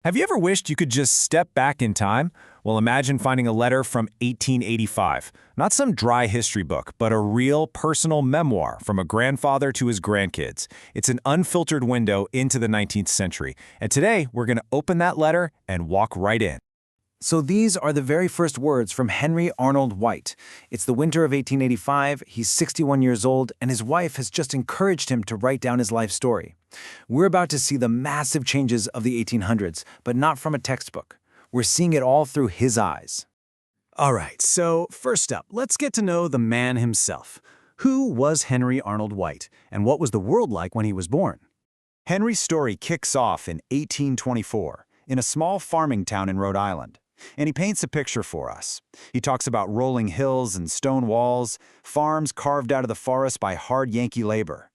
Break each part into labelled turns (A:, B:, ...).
A: Have you ever wished you could just step back in time? Well, imagine finding a letter from 1885. Not some dry history book, but a real personal memoir from a grandfather to his grandkids. It's an unfiltered window into the 19th century. And today, we're going to open that letter and walk right in.
B: So these are the very first words from Henry Arnold White. It's the winter of 1885, he's 61 years old, and his wife has just encouraged him to write down his life story. We're about to see the massive changes of the 1800s, but not from a textbook. We're seeing it all through his eyes.
A: All right, so first up, let's get to know the man himself. Who was Henry Arnold White, and what was the world like when he was born? Henry's story kicks off in 1824, in a small farming town in Rhode Island. And he paints a picture for us. He talks about rolling hills and stone walls, farms carved out of the forest by hard Yankee labor.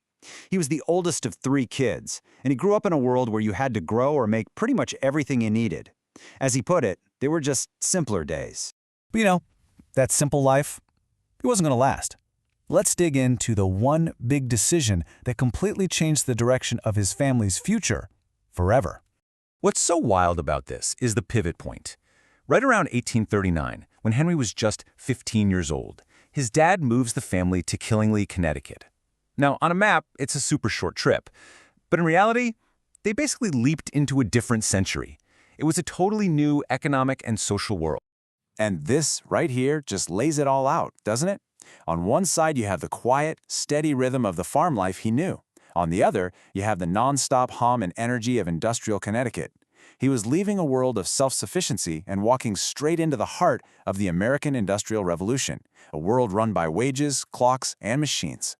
A: He was the oldest of 3 kids, and he grew up in a world where you had to grow or make pretty much everything you needed. As he put it, they were just simpler days. But that simple life, it wasn't going to last. Let's dig into the one big decision that completely changed the direction of his family's future forever. What's so wild about this is the pivot point. Right around 1839, when Henry was just 15 years old, his dad moves the family to Killingly, Connecticut. Now, on a map, it's a super short trip, but in reality, they basically leaped into a different century. It was a totally new economic and social world.
B: And this right here just lays it all out, doesn't it? On one side, you have the quiet, steady rhythm of the farm life he knew. On the other, you have the nonstop hum and energy of industrial Connecticut. He was leaving a world of self-sufficiency and walking straight into the heart of the American Industrial Revolution, a world run by wages, clocks, and machines.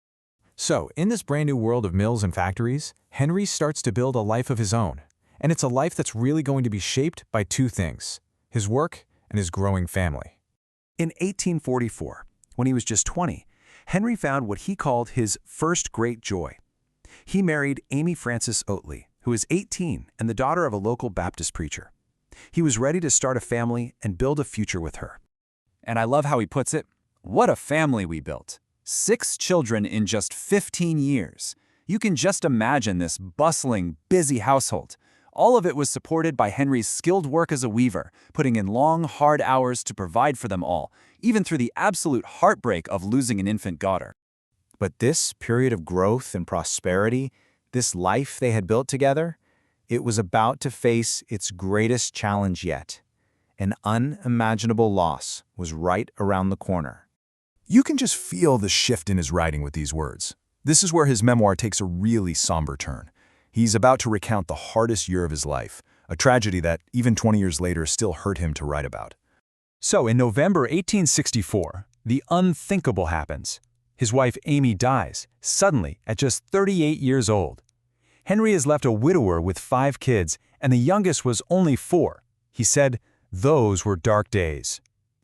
A: So, in this brand new world of mills and factories, Henry starts to build a life of his own. And it's a life that's really going to be shaped by 2 things: his work and his growing family. In 1844, when he was just 20, Henry found what he called his first great joy. He married Amy Frances Oatley, who was 18 and the daughter of a local Baptist preacher. He was ready to start a family and build a future with her.
C: And I love how he puts it, what a family we built. 6 children in just 15 years. You can just imagine this bustling, busy household. All of it was supported by Henry's skilled work as a weaver, putting in long, hard hours to provide for them all, even through the absolute heartbreak of losing an infant daughter.
B: But this period of growth and prosperity, this life they had built together, it was about to face its greatest challenge yet. An unimaginable loss was right around the corner.
A: You can just feel the shift in his writing with these words. This is where his memoir takes a really somber turn. He's about to recount the hardest year of his life, a tragedy that, even 20 years later, still hurt him to write about. So, in November 1864, the unthinkable happens. His wife Amy dies, suddenly, at just 38 years old. Henry is left a widower with 5 kids, and the youngest was only 4. He said, "Those were dark days."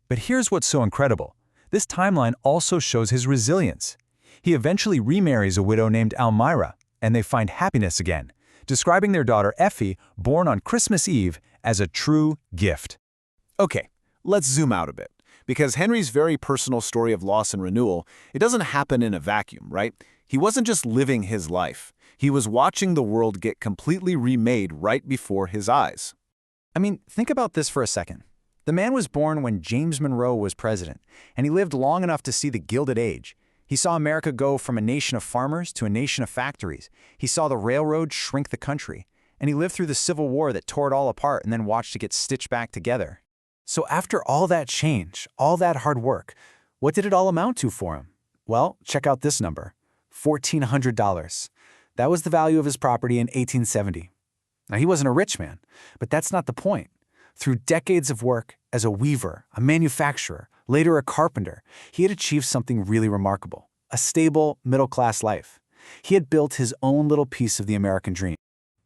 A: But here's what's so incredible. This timeline also shows his resilience. He eventually remarries a widow named Almira, and they find happiness again, describing their daughter Effie, born on Christmas Eve, as a true gift.
B: Okay, let's zoom out a bit. Because Henry's very personal story of loss and renewal, it doesn't happen in a vacuum, right? He wasn't just living his life. He was watching the world get completely remade right before his eyes.
C: I mean, think about this for a second. The man was born when James Monroe was president, and he lived long enough to see the Gilded Age. He saw America go from a nation of farmers to a nation of factories. He saw the railroad shrink the country, and he lived through the Civil War that tore it all apart and then watched it get stitched back together. So after all that change, all that hard work, what did it all amount to for him? Well, check out this number, $1,400. That was the value of his property in 1870. Now, he wasn't a rich man, but that's not the point. Through decades of work as a weaver, a manufacturer, later a carpenter, he had achieved something really remarkable, a stable, middle-class life. He had built his own little piece of the American dream.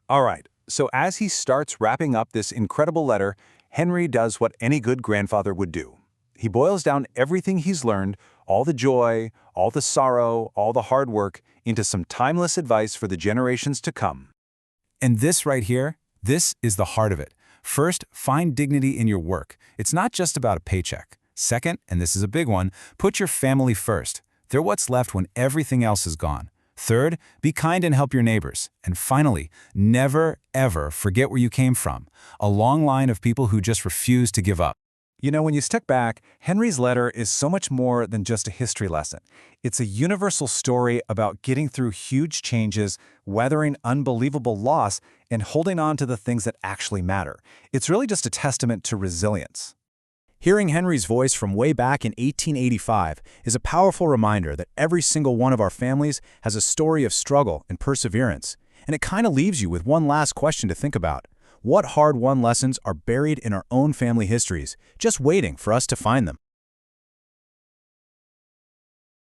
A: All right, so as he starts wrapping up this incredible letter, Henry does what any good grandfather would do. He boils down everything he's learned, all the joy, all the sorrow, all the hard work, into some timeless advice for the generations to come. And this right here, this is the heart of it. First, find dignity in your work. It's not just about a paycheck. Second, and this is a big one, put your family first. They're what's left when everything else is gone.
B: Third, be kind and help your neighbors. And finally, never, ever forget where you came from. A long line of people who just refuse to give up.
C: You know, when you step back, Henry's letter is so much more than just a history lesson. It's a universal story about getting through huge changes, weathering unbelievable loss, and holding on to the things that actually matter. It's really just a testament to resilience. Hearing Henry's voice from way back in 1885 is a powerful reminder that every single one of our families has a story of struggle and perseverance. And it kind of leaves you with one last question to think about. What hard-won lessons are buried in our own family histories, just waiting for us to find them?